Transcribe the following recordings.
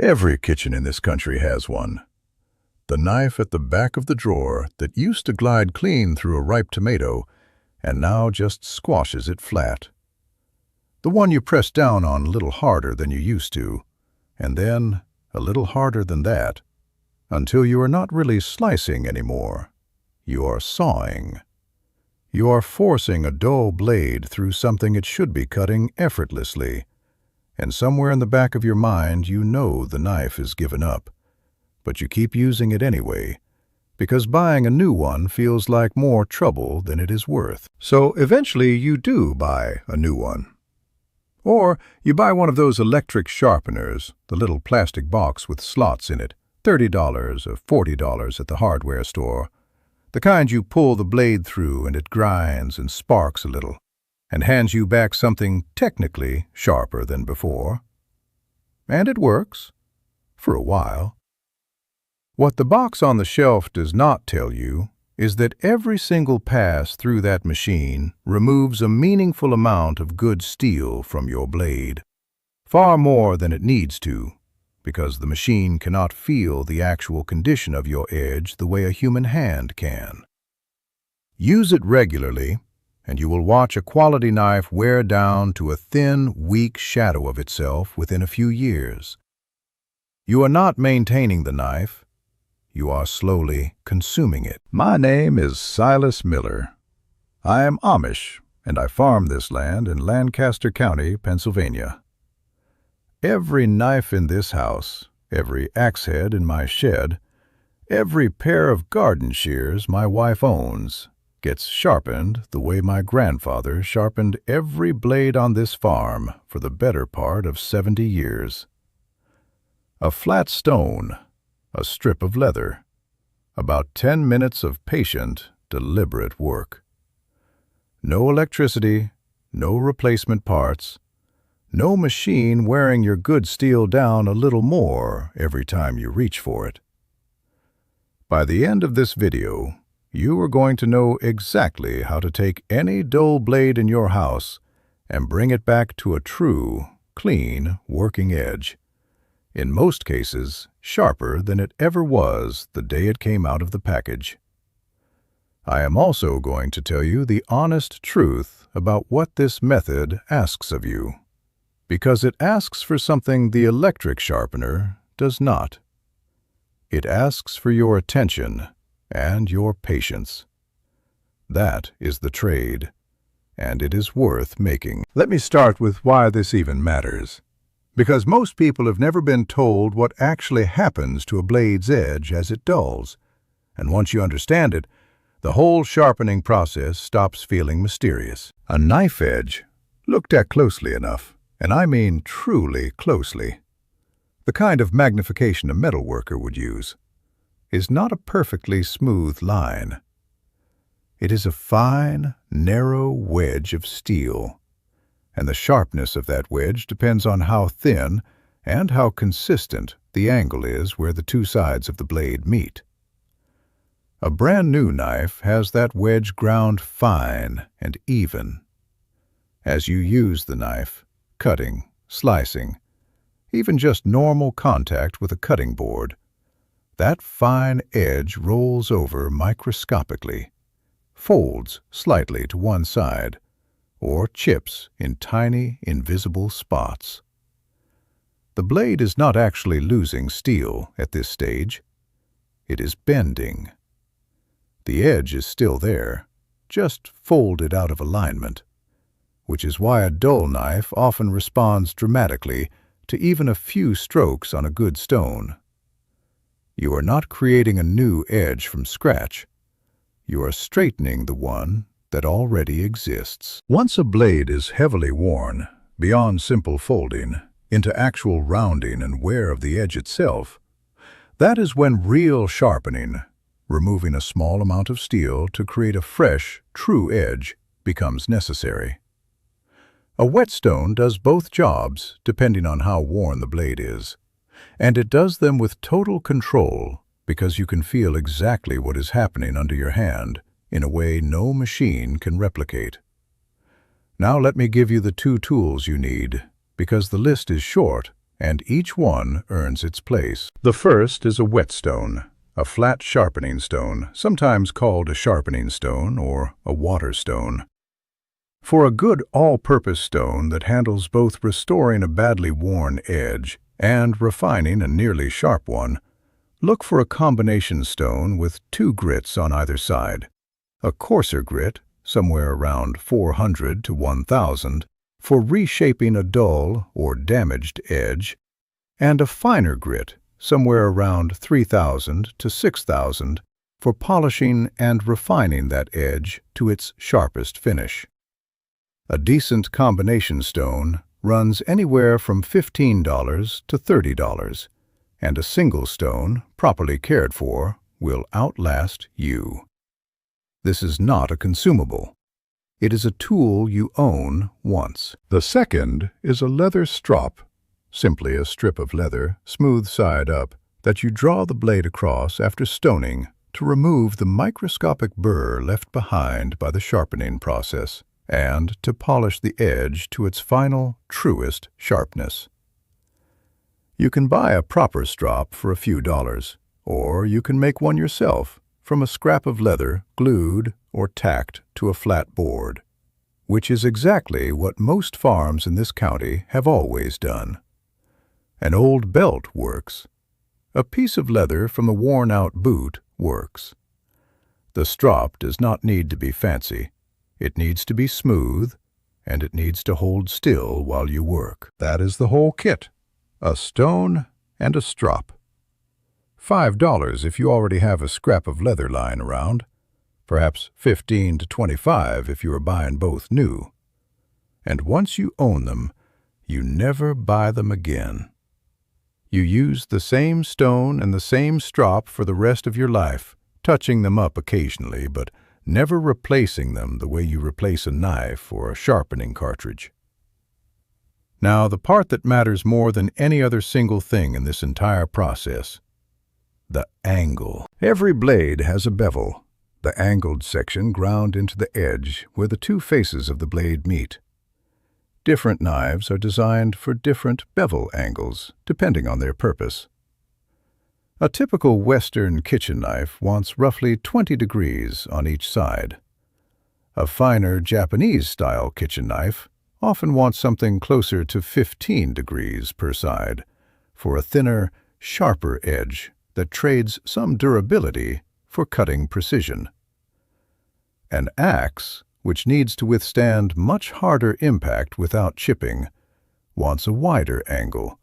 Every kitchen in this country has one. The knife at the back of the drawer that used to glide clean through a ripe tomato and now just squashes it flat. The one you press down on a little harder than you used to, and then a little harder than that, until you are not really slicing anymore. You are sawing. You are forcing a dull blade through something it should be cutting effortlessly, and somewhere in the back of your mind you know the knife is given up, but you keep using it anyway, because buying a new one feels like more trouble than it is worth. So eventually you do buy a new one. Or you buy one of those electric sharpeners, the little plastic box with slots in it, $30 or $40 at the hardware store, the kind you pull the blade through and it grinds and sparks a little, and hands you back something technically sharper than before. And it works, for a while. What the box on the shelf does not tell you is that every single pass through that machine removes a meaningful amount of good steel from your blade, far more than it needs to, because the machine cannot feel the actual condition of your edge the way a human hand can. Use it regularly, and you will watch a quality knife wear down to a thin, weak shadow of itself within a few years. You are not maintaining the knife. You are slowly consuming it. My name is Silas Miller. I am Amish, and I farm this land in Lancaster County, Pennsylvania. Every knife in this house, every axe head in my shed, every pair of garden shears my wife owns, gets sharpened the way my grandfather sharpened every blade on this farm for the better part of 70 years. A flat stone, a strip of leather, about 10 minutes of patient, deliberate work. No electricity, no replacement parts, no machine wearing your good steel down a little more every time you reach for it. By the end of this video, you are going to know exactly how to take any dull blade in your house and bring it back to a true, clean, working edge. In most cases, sharper than it ever was the day it came out of the package. I am also going to tell you the honest truth about what this method asks of you, because it asks for something the electric sharpener does not. It asks for your attention and your patience. That is the trade, and it is worth making. Let me start with why this even matters. Because most people have never been told what actually happens to a blade's edge as it dulls, and once you understand it, the whole sharpening process stops feeling mysterious. A knife edge, looked at closely enough, and I mean truly closely, the kind of magnification a metalworker would use, is not a perfectly smooth line. It is a fine, narrow wedge of steel, and the sharpness of that wedge depends on how thin and how consistent the angle is where the two sides of the blade meet. A brand new knife has that wedge ground fine and even. As you use the knife, cutting, slicing, even just normal contact with a cutting board, that fine edge rolls over microscopically, folds slightly to one side, or chips in tiny, invisible spots. The blade is not actually losing steel at this stage. It is bending. The edge is still there, just folded out of alignment, which is why a dull knife often responds dramatically to even a few strokes on a good stone. You are not creating a new edge from scratch. You are straightening the one that already exists. Once a blade is heavily worn, beyond simple folding, into actual rounding and wear of the edge itself, that is when real sharpening, removing a small amount of steel to create a fresh, true edge, becomes necessary. A whetstone does both jobs depending on how worn the blade is, and it does them with total control because you can feel exactly what is happening under your hand in a way no machine can replicate. Now let me give you the two tools you need, because the list is short and each one earns its place. The first is a whetstone, a flat sharpening stone, sometimes called a sharpening stone or a water stone. For a good all-purpose stone that handles both restoring a badly worn edge and refining a nearly sharp one, look for a combination stone with 2 grits on either side. A coarser grit, somewhere around 400 to 1000, for reshaping a dull or damaged edge, and a finer grit, somewhere around 3000 to 6000, for polishing and refining that edge to its sharpest finish. A decent combination stone runs anywhere from $15 to $30, and a single stone, properly cared for, will outlast you. This is not a consumable. It is a tool you own once. The second is a leather strop, simply a strip of leather, smooth side up, that you draw the blade across after stoning to remove the microscopic burr left behind by the sharpening process, and to polish the edge to its final, truest sharpness. You can buy a proper strop for a few dollars, or you can make one yourself from a scrap of leather glued or tacked to a flat board, which is exactly what most farms in this county have always done. An old belt works. A piece of leather from a worn-out boot works. The strop does not need to be fancy. It needs to be smooth, and it needs to hold still while you work. That is the whole kit. A stone and a strop. $5 if you already have a scrap of leather lying around. Perhaps $15 to $25 if you are buying both new. And once you own them, you never buy them again. You use the same stone and the same strop for the rest of your life, touching them up occasionally, but never replacing them the way you replace a knife or a sharpening cartridge. Now, the part that matters more than any other single thing in this entire process: the angle. Every blade has a bevel, the angled section ground into the edge where the 2 faces of the blade meet. Different knives are designed for different bevel angles, depending on their purpose. A typical Western kitchen knife wants roughly 20 degrees on each side. A finer Japanese-style kitchen knife often wants something closer to 15 degrees per side for a thinner, sharper edge that trades some durability for cutting precision. An axe, which needs to withstand much harder impact without chipping, wants a wider angle,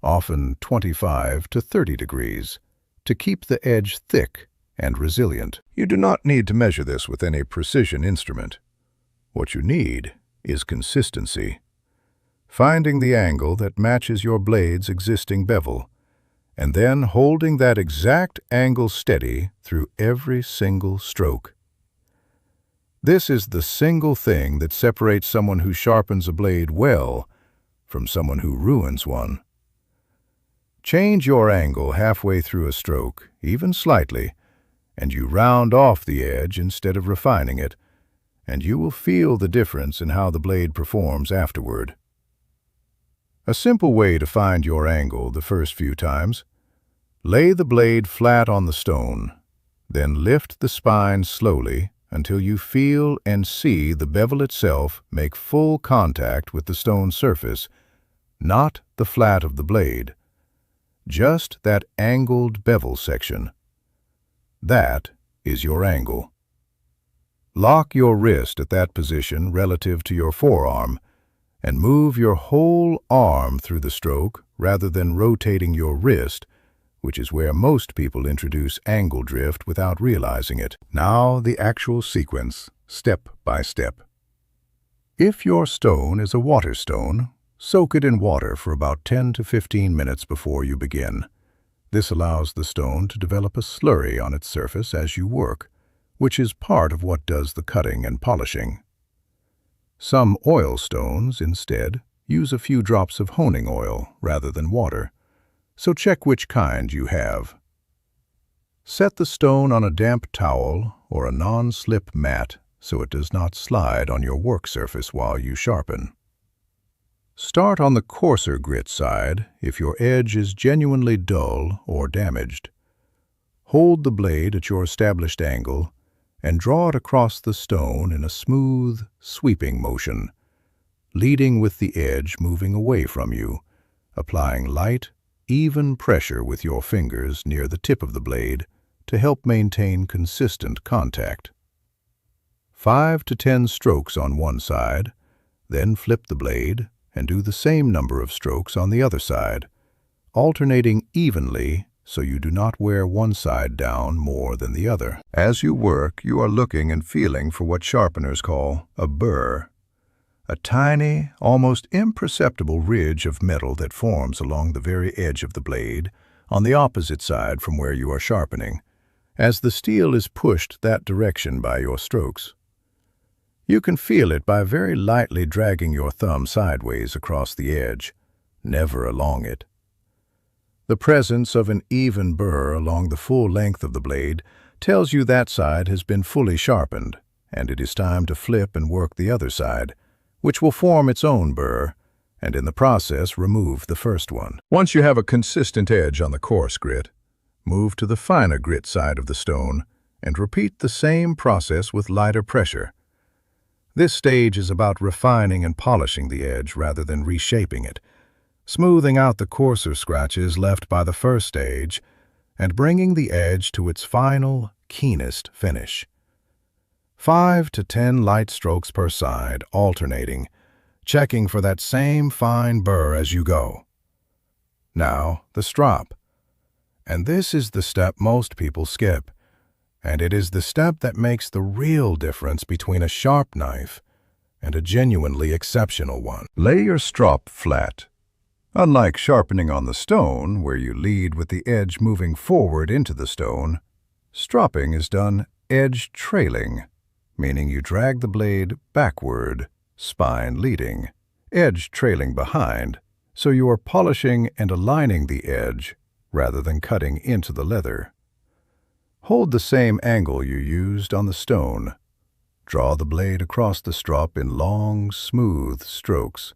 often 25 to 30 degrees, to keep the edge thick and resilient. You do not need to measure this with any precision instrument. What you need is consistency. Finding the angle that matches your blade's existing bevel, and then holding that exact angle steady through every single stroke. This is the single thing that separates someone who sharpens a blade well from someone who ruins one. Change your angle halfway through a stroke, even slightly, and you round off the edge instead of refining it, and you will feel the difference in how the blade performs afterward. A simple way to find your angle the first few times: lay the blade flat on the stone, then lift the spine slowly until you feel and see the bevel itself make full contact with the stone surface, not the flat of the blade, just that angled bevel section. That is your angle. Lock your wrist at that position relative to your forearm, and move your whole arm through the stroke rather than rotating your wrist, which is where most people introduce angle drift without realizing it. Now the actual sequence, step by step. If your stone is a water stone, soak it in water for about 10 to 15 minutes before you begin. This allows the stone to develop a slurry on its surface as you work, which is part of what does the cutting and polishing. Some oil stones, instead, use a few drops of honing oil rather than water, so check which kind you have. Set the stone on a damp towel or a non-slip mat so it does not slide on your work surface while you sharpen. Start on the coarser grit side if your edge is genuinely dull or damaged. Hold the blade at your established angle and draw it across the stone in a smooth, sweeping motion, leading with the edge moving away from you, applying light, even pressure with your fingers near the tip of the blade to help maintain consistent contact. 5 to 10 strokes on one side, then flip the blade and do the same number of strokes on the other side, alternating evenly so you do not wear one side down more than the other. As you work, you are looking and feeling for what sharpeners call a burr, a tiny, almost imperceptible ridge of metal that forms along the very edge of the blade on the opposite side from where you are sharpening, as the steel is pushed that direction by your strokes. You can feel it by very lightly dragging your thumb sideways across the edge, never along it. The presence of an even burr along the full length of the blade tells you that side has been fully sharpened, and it is time to flip and work the other side, which will form its own burr, and in the process remove the first one. Once you have a consistent edge on the coarse grit, move to the finer grit side of the stone and repeat the same process with lighter pressure. This stage is about refining and polishing the edge rather than reshaping it, smoothing out the coarser scratches left by the first stage and bringing the edge to its final, keenest finish. 5 to 10 light strokes per side, alternating, checking for that same fine burr as you go. Now, the strop. And this is the step most people skip, and it is the step that makes the real difference between a sharp knife and a genuinely exceptional one. Lay your strop flat. Unlike sharpening on the stone, where you lead with the edge moving forward into the stone, stropping is done edge trailing, meaning you drag the blade backward, spine leading, edge trailing behind, so you are polishing and aligning the edge rather than cutting into the leather. Hold the same angle you used on the stone. Draw the blade across the strop in long, smooth strokes,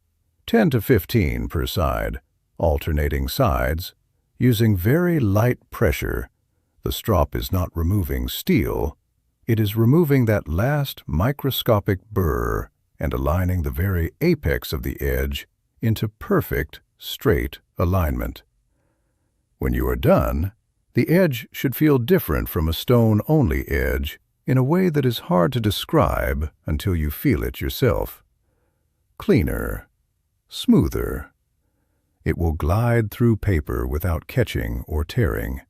10 to 15 per side, alternating sides, using very light pressure. The strop is not removing steel, it is removing that last microscopic burr and aligning the very apex of the edge into perfect, straight alignment. When you are done, the edge should feel different from a stone-only edge in a way that is hard to describe until you feel it yourself. Cleaner, smoother. It will glide through paper without catching or tearing.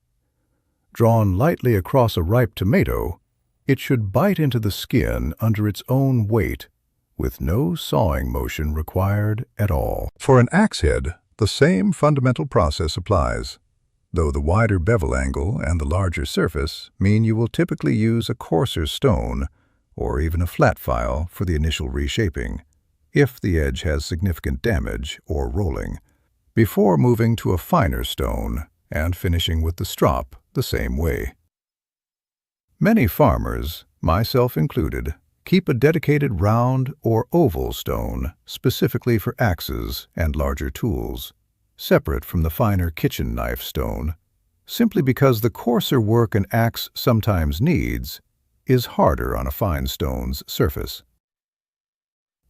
Drawn lightly across a ripe tomato, it should bite into the skin under its own weight, with no sawing motion required at all. For an axe head, the same fundamental process applies, though the wider bevel angle and the larger surface mean you will typically use a coarser stone or even a flat file for the initial reshaping, if the edge has significant damage or rolling, before moving to a finer stone and finishing with the strop the same way. Many farmers, myself included, keep a dedicated round or oval stone specifically for axes and larger tools, separate from the finer kitchen knife stone, simply because the coarser work an axe sometimes needs is harder on a fine stone's surface.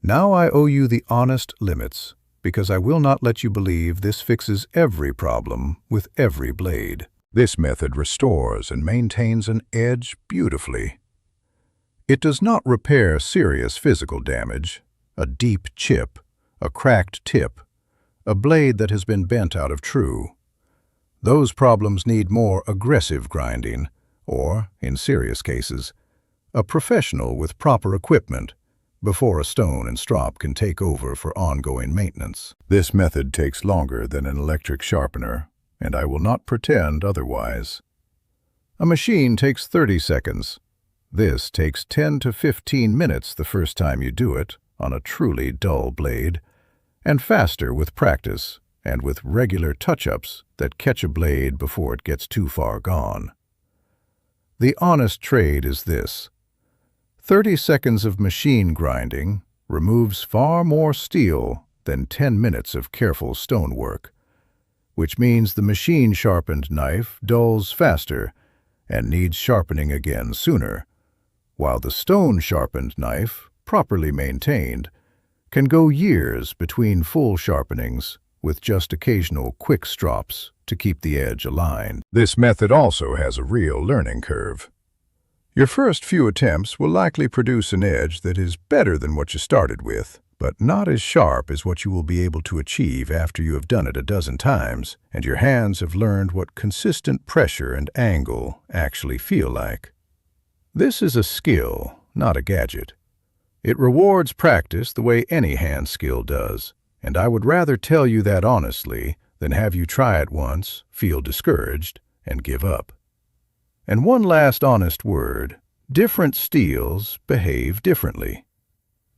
Now I owe you the honest limits, because I will not let you believe this fixes every problem with every blade. This method restores and maintains an edge beautifully. It does not repair serious physical damage, a deep chip, a cracked tip, a blade that has been bent out of true. Those problems need more aggressive grinding, or, in serious cases, a professional with proper equipment, before a stone and strop can take over for ongoing maintenance. This method takes longer than an electric sharpener, and I will not pretend otherwise. A machine takes 30 seconds. This takes 10 to 15 minutes the first time you do it on a truly dull blade, and faster with practice and with regular touch-ups that catch a blade before it gets too far gone. The honest trade is this: 30 seconds of machine grinding removes far more steel than 10 minutes of careful stonework, which means the machine-sharpened knife dulls faster and needs sharpening again sooner, while the stone-sharpened knife, properly maintained, can go years between full sharpenings with just occasional quick strops to keep the edge aligned. This method also has a real learning curve. Your first few attempts will likely produce an edge that is better than what you started with, but not as sharp as what you will be able to achieve after you have done it a dozen times and your hands have learned what consistent pressure and angle actually feel like. This is a skill, not a gadget. It rewards practice the way any hand skill does, and I would rather tell you that honestly than have you try it once, feel discouraged, and give up. And one last honest word, different steels behave differently.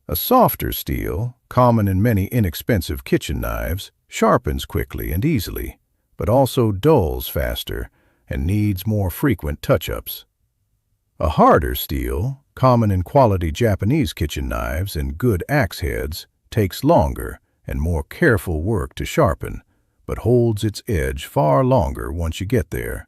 A softer steel, common in many inexpensive kitchen knives, sharpens quickly and easily, but also dulls faster and needs more frequent touch-ups. A harder steel, common in quality Japanese kitchen knives and good axe heads, takes longer and more careful work to sharpen, but holds its edge far longer once you get there.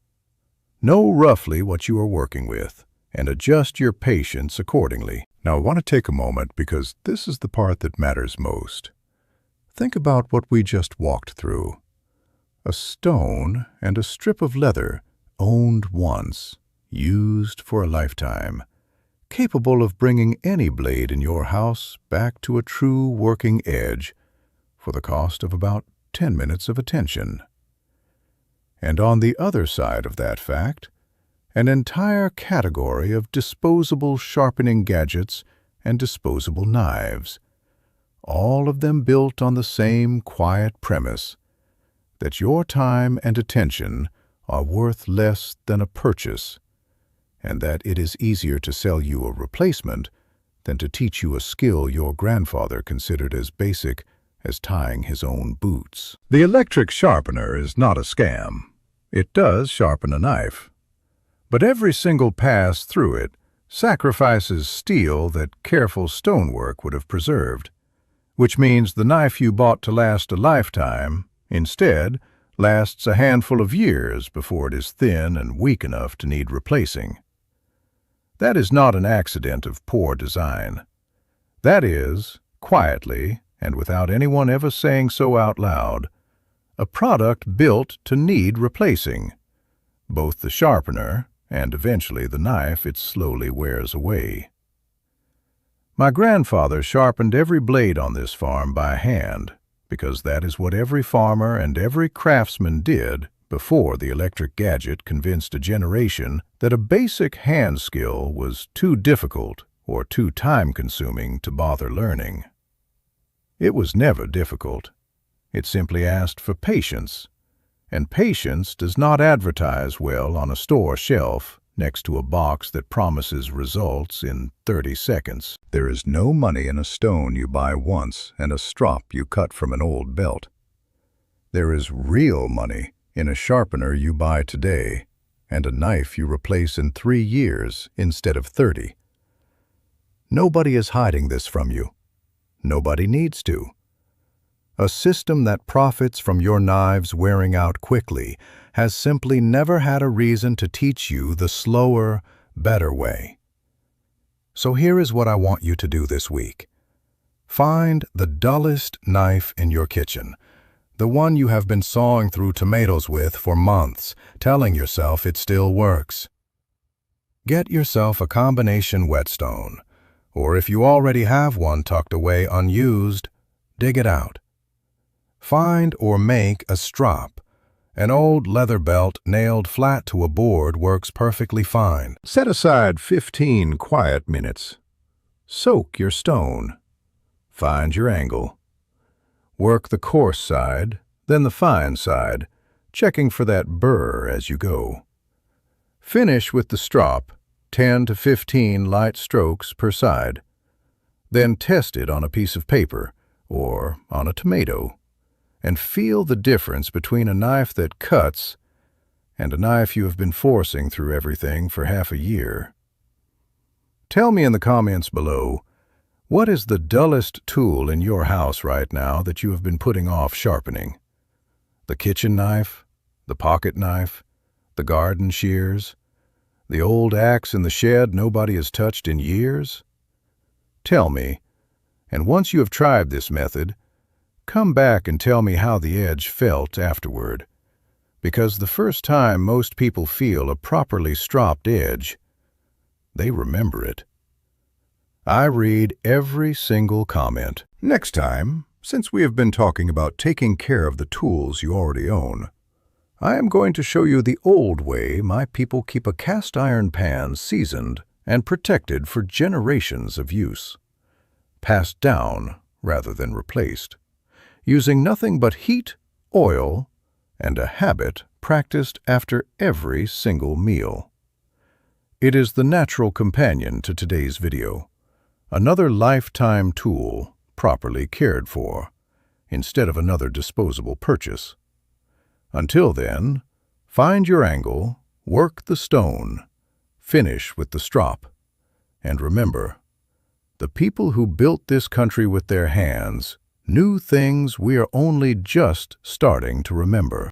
Know roughly what you are working with, and adjust your patience accordingly. Now I want to take a moment because this is the part that matters most. Think about what we just walked through. A stone and a strip of leather, owned once, used for a lifetime, capable of bringing any blade in your house back to a true working edge for the cost of about 10 minutes of attention. And on the other side of that fact, an entire category of disposable sharpening gadgets and disposable knives, all of them built on the same quiet premise that your time and attention are worth less than a purchase, and that it is easier to sell you a replacement than to teach you a skill your grandfather considered as basic as tying his own boots. The electric sharpener is not a scam. It does sharpen a knife. But every single pass through it sacrifices steel that careful stonework would have preserved, which means the knife you bought to last a lifetime, instead, lasts a handful of years before it is thin and weak enough to need replacing. That is not an accident of poor design. That is, quietly, and without anyone ever saying so out loud, a product built to need replacing, both the sharpener and eventually the knife it slowly wears away. My grandfather sharpened every blade on this farm by hand, because that is what every farmer and every craftsman did before the electric gadget convinced a generation that a basic hand skill was too difficult or too time-consuming to bother learning. It was never difficult. It simply asked for patience, and patience does not advertise well on a store shelf next to a box that promises results in 30 seconds. There is no money in a stone you buy once and a strop you cut from an old belt. There is real money in a sharpener you buy today and a knife you replace in 3 years instead of 30. Nobody is hiding this from you. Nobody needs to. A system that profits from your knives wearing out quickly has simply never had a reason to teach you the slower, better way. So here is what I want you to do this week. Find the dullest knife in your kitchen, the one you have been sawing through tomatoes with for months, telling yourself it still works. Get yourself a combination whetstone, or if you already have one tucked away unused, dig it out. Find or make a strop. An old leather belt nailed flat to a board works perfectly fine. Set aside 15 quiet minutes. Soak your stone. Find your angle. Work the coarse side, then the fine side, checking for that burr as you go. Finish with the strop, 10 to 15 light strokes per side. Then test it on a piece of paper or on a tomato, and feel the difference between a knife that cuts and a knife you have been forcing through everything for half a year. Tell me in the comments below, What is the dullest tool in your house right now that you have been putting off sharpening? The kitchen knife? The pocket knife? The garden shears? The old axe in the shed nobody has touched in years? Tell me, and once you have tried this method, come back and tell me how the edge felt afterward. Because the first time most people feel a properly stropped edge, they remember it. I read every single comment. Next time, since we have been talking about taking care of the tools you already own, I am going to show you the old way my people keep a cast iron pan seasoned and protected for generations of use. Passed down rather than replaced, using nothing but heat, oil, and a habit practiced after every single meal. It is the natural companion to today's video, another lifetime tool properly cared for, instead of another disposable purchase. Until then, find your angle, work the stone, finish with the strop, and remember, the people who built this country with their hands knew things we are only just starting to remember.